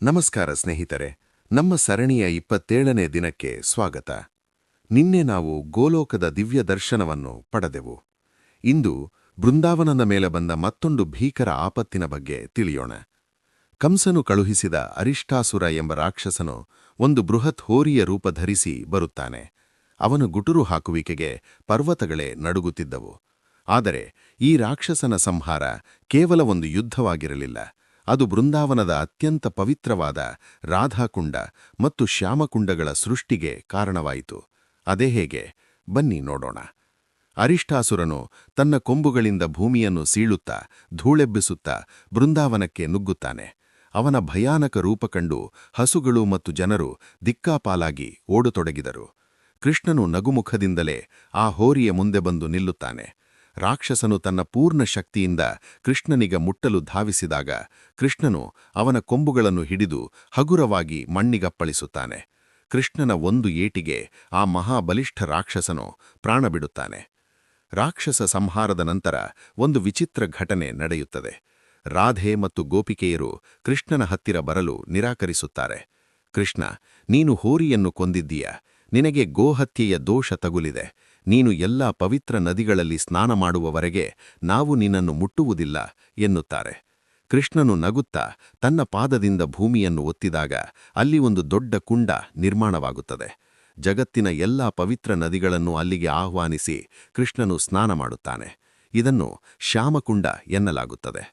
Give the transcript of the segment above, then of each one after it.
ನಮಸ್ಕಾರ ಸ್ನೇಹಿತರೆ, ನಮ್ಮ ಸರಣಿಯ 27ನೇ ದಿನಕ್ಕೆ ಸ್ವಾಗತ. ನಿನ್ನೆ ನಾವು ಗೋಲೋಕದ ದಿವ್ಯ ದರ್ಶನವನ್ನು ಪಡೆದೆವು. ಇಂದು ಬೃಂದಾವನದ ಮೇಲೆ ಬಂದ ಮತ್ತೊಂದು ಭೀಕರ ಆಪತ್ತಿನ ಬಗ್ಗೆ ತಿಳಿಯೋಣ. ಕಂಸನು ಕಳುಹಿಸಿದ ಅರಿಷ್ಟಾಸುರ ಎಂಬ ರಾಕ್ಷಸನು ಒಂದು ಬೃಹತ್ ಹೋರಿಯ ರೂಪ ಧರಿಸಿ ಬರುತ್ತಾನೆ. ಅವನು ಗುಟುರು ಹಾಕುವಿಕೆಗೆ ಪರ್ವತಗಳೇ ನಡುಗುತ್ತಿದ್ದವು. ಆದರೆ ಈ ರಾಕ್ಷಸನ ಸಂಹಾರ ಕೇವಲ ಒಂದು ಯುದ್ಧವಾಗಿರಲಿಲ್ಲ. ಅದು ಬೃಂದಾವನದ ಅತ್ಯಂತ ಪವಿತ್ರವಾದ ರಾಧಾಕುಂಡ ಮತ್ತು ಶ್ಯಾಮಕುಂಡಗಳ ಸೃಷ್ಟಿಗೆ ಕಾರಣವಾಯಿತು. ಅದೇ ಹೇಗೆ? ಬನ್ನಿ ನೋಡೋಣ. ಅರಿಷ್ಟಾಸುರನು ತನ್ನ ಕೊಂಬುಗಳಿಂದ ಭೂಮಿಯನ್ನು ಸೀಳುತ್ತಾ ಧೂಳೆಬ್ಬಿಸುತ್ತಾ ಬೃಂದಾವನಕ್ಕೆ ನುಗ್ಗುತ್ತಾನೆ. ಅವನ ಭಯಾನಕ ರೂಪ ಕಂಡು ಹಸುಗಳು ಮತ್ತು ಜನರು ದಿಕ್ಕಾಪಾಲಾಗಿ ಓಡತೊಡಗಿದರು. ಕೃಷ್ಣನು ನಗುಮುಖದಿಂದಲೇ ಆ ಹೋರಿಯ ಮುಂದೆ ಬಂದು ನಿಲ್ಲುತ್ತಾನೆ. ರಾಕ್ಷಸನು ತನ್ನ ಪೂರ್ಣ ಶಕ್ತಿಯಿಂದ ಕೃಷ್ಣನಿಗೆ ಮುಟ್ಟಲು ಧಾವಿಸಿದಾಗ ಕೃಷ್ಣನು ಅವನ ಕೊಂಬುಗಳನ್ನು ಹಿಡಿದು ಹಗುರವಾಗಿ ಮಣ್ಣಿಗಪ್ಪಳಿಸುತ್ತಾನೆ. ಕೃಷ್ಣನ ಒಂದು ಏಟಿಗೆ ಆ ಮಹಾಬಲಿಷ್ಠ ರಾಕ್ಷಸನು ಪ್ರಾಣಬಿಡುತ್ತಾನೆ. ರಾಕ್ಷಸ ಸಂಹಾರದ ನಂತರ ಒಂದು ವಿಚಿತ್ರ ಘಟನೆ ನಡೆಯುತ್ತದೆ. ರಾಧೆ ಮತ್ತು ಗೋಪಿಕೆಯರು ಕೃಷ್ಣನ ಹತ್ತಿರ ಬರಲು ನಿರಾಕರಿಸುತ್ತಾರೆ. ಕೃಷ್ಣ, ನೀನು ಹೋರಿಯನ್ನು ಕೊಂದಿದ್ದೀಯ. ನಿನಗೆ ಗೋಹತ್ಯೆಯ ದೋಷ ತಗುಲಿದೆ. ನೀನು ಎಲ್ಲಾ ಪವಿತ್ರ ನದಿಗಳಲ್ಲಿ ಸ್ನಾನ ಮಾಡುವವರೆಗೆ ನಾವು ನಿನ್ನನ್ನು ಮುಟ್ಟುವುದಿಲ್ಲ ಎನ್ನುತ್ತಾರೆ. ಕೃಷ್ಣನು ನಗುತ್ತಾ ತನ್ನ ಪಾದದಿಂದ ಭೂಮಿಯನ್ನು ಒತ್ತಿದಾಗ ಅಲ್ಲಿ ಒಂದು ದೊಡ್ಡ ಕುಂಡ ನಿರ್ಮಾಣವಾಗುತ್ತದೆ. ಜಗತ್ತಿನ ಎಲ್ಲಾ ಪವಿತ್ರ ನದಿಗಳನ್ನು ಅಲ್ಲಿಗೆ ಆಹ್ವಾನಿಸಿ ಕೃಷ್ಣನು ಸ್ನಾನ ಮಾಡುತ್ತಾನೆ. ಇದನ್ನು ಶ್ಯಾಮಕುಂಡ ಎನ್ನಲಾಗುತ್ತದೆ.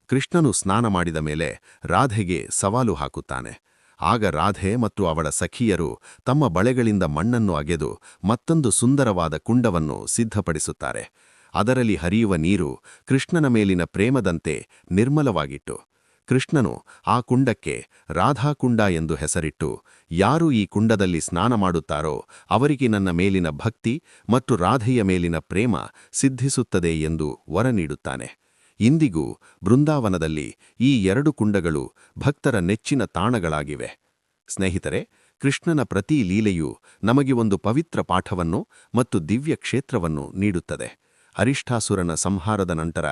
ಕೃಷ್ಣನು ಸ್ನಾನ ಮಾಡಿದ ಮೇಲೆ ರಾಧೆಗೆ ಸವಾಲು ಹಾಕುತ್ತಾನೆ. ಆಗ ರಾಧೆ ಮತ್ತು ಅವಳ ಸಖಿಯರು ತಮ್ಮ ಬಳೆಗಳಿಂದ ಮಣ್ಣನ್ನು ಅಗೆದು ಮತ್ತೊಂದು ಸುಂದರವಾದ ಕುಂಡವನ್ನು ಸಿದ್ಧಪಡಿಸುತ್ತಾರೆ. ಅದರಲ್ಲಿ ಹರಿಯುವ ನೀರು ಕೃಷ್ಣನ ಮೇಲಿನ ಪ್ರೇಮದಂತೆ ನಿರ್ಮಲವಾಗಿತ್ತು. ಕೃಷ್ಣನು ಆ ಕುಂಡಕ್ಕೆ ರಾಧಾಕುಂಡ ಎಂದು ಹೆಸರಿಟ್ಟು, ಯಾರು ಈ ಕುಂಡದಲ್ಲಿ ಸ್ನಾನ ಮಾಡುತ್ತಾರೋ ಅವರಿಗೆ ನನ್ನ ಮೇಲಿನ ಭಕ್ತಿ ಮತ್ತು ರಾಧೆಯ ಮೇಲಿನ ಪ್ರೇಮ ಸಿದ್ಧಿಸುತ್ತದೆ ಎಂದು ವರ ನೀಡುತ್ತಾನೆ. ಇಂದಿಗೂ ಬೃಂದಾವನದಲ್ಲಿ ಈ ಎರಡು ಕುಂಡಗಳು ಭಕ್ತರ ನೆಚ್ಚಿನ ತಾಣಗಳಾಗಿವೆ. ಸ್ನೇಹಿತರೆ, ಕೃಷ್ಣನ ಪ್ರತಿ ಲೀಲೆಯೂ ನಮಗೆ ಒಂದು ಪವಿತ್ರ ಪಾಠವನ್ನು ಮತ್ತು ದಿವ್ಯ ಕ್ಷೇತ್ರವನ್ನು ನೀಡುತ್ತದೆ. ಅರಿಷ್ಟಾಸುರನ ಸಂಹಾರದ ನಂತರ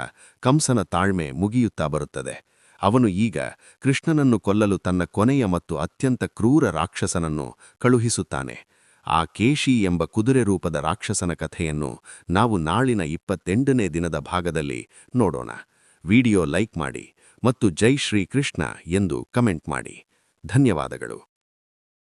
ಕಂಸನ ತಾಳ್ಮೆ ಮುಗಿಯುತ್ತಾ ಬರುತ್ತದೆ. ಅವನು ಈಗ ಕೃಷ್ಣನನ್ನು ಕೊಲ್ಲಲು ತನ್ನ ಕೊನೆಯ ಮತ್ತು ಅತ್ಯಂತ ಕ್ರೂರ ರಾಕ್ಷಸನನ್ನು ಕಳುಹಿಸುತ್ತಾನೆ. ಆ ಕೇಶಿ ಎಂಬ ಕುದುರೆ ರೂಪದ ರಾಕ್ಷಸನ ಕಥೆಯನ್ನು ನಾವು ನಾಳಿನ 28ನೇ ದಿನದ ಭಾಗದಲ್ಲಿ ನೋಡೋಣ. ವಿಡಿಯೋ ಲೈಕ್ ಮಾಡಿ ಮತ್ತು ಜೈ ಶ್ರೀ ಕೃಷ್ಣ ಎಂದು ಕಮೆಂಟ್ ಮಾಡಿ. ಧನ್ಯವಾದಗಳು.